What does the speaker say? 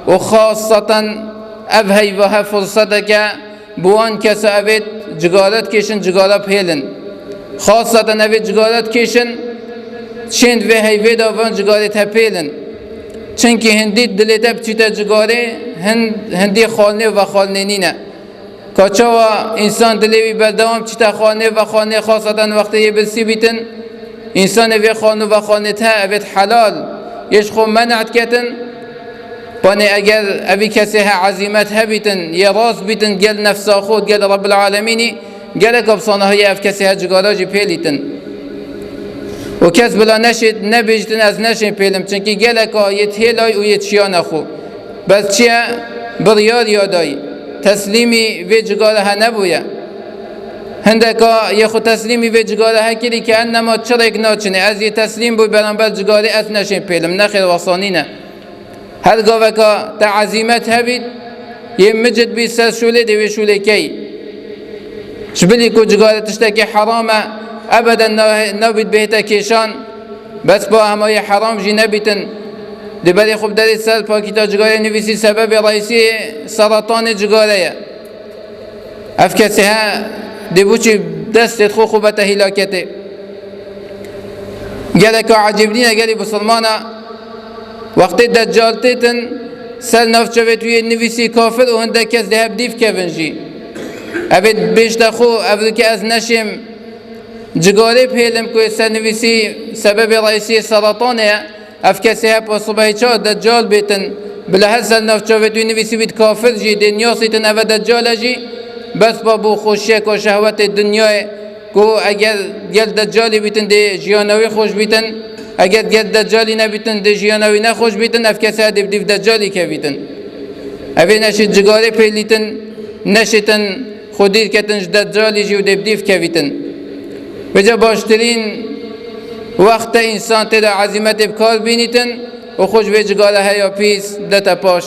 وخاصة أبهي وها فرصتك بوان كسا أبد جغالت كيشن جغالة بهيلن خاصة أبد جغالت كيشن چند و هیویدا وان جگاری تپیلن چنکی هندی دلیت بچیتا جگاری هندی خالنه و خالنه نینه کچوا انسان دلیوی بردوام چیتا خالنه و خالنه خاصتا وقتی یه بسی بیتن انسان وی خالنه و خالنه تا اوید حلال یش خو منعت کتن بانه اگر اوی کسی ها عزیمت ها بیتن یا راست بیتن گل نفسا خود گل رب العالمینی گل کبسانه های اف کسی ها جگاراجی پیلیتن و کس بلا نشید نبیجتن از نشین پیلم چنکی گلک آیت هیلای و یت شیان خو بس چیه بریار یادایی تسلیمی وی جگاله ها نبویا هندکا یه خود تسلیمی وی جگاله ها کلی که انما چرک ناچنه از یه تسلیم بوی برانبر جگاله از نشین پیلم نخیر وصانی نه هر گاوکا تعظیمت هبید یه مجد بی سر شوله دوی شوله کی شبلی کو جگاله تشتکی حرامه ابدا نبید بهتا کشان بس با همای حرام جی نبیتن دبری خوب داری سر پاکیتا جگاره نویسی سبب رئیسی سرطان جگاره اف کسی ها دبوچی دست خو خوبت هلاکته گلک عجیبنینه گلی بسلمانا وقتی دجال تیتن سر نفچوه توی نویسی کافر و هنده کس ده بدیف کفن جی اوید بیشتر خو اوید که از نشیم جگاره پیلم که سرنویسی سبب رئیسی سرطانه اف کسی ها پا صبحی چا دجال بیتن بلا هر سر نفچاوه دوی نویسی بید کافر جی دنیا سیتن او دجال جی بس با بو خوشیک و شهوت دنیای که اگر گل دجالی بیتن دی جیانوی خوش بیتن اگر گل دجالی نبیتن دی جیانوی نخوش بیتن اف کسی ها دیو دجالی که بیتن اوی نشید جگاره پیلیتن نشیتن خودیر کتنش دجالی جی و دیو که بیتن بجا باشترین وقت انسان تدا عزیمت بکار بینیتن و خوش به جگاله ها یا پیس دتا پاش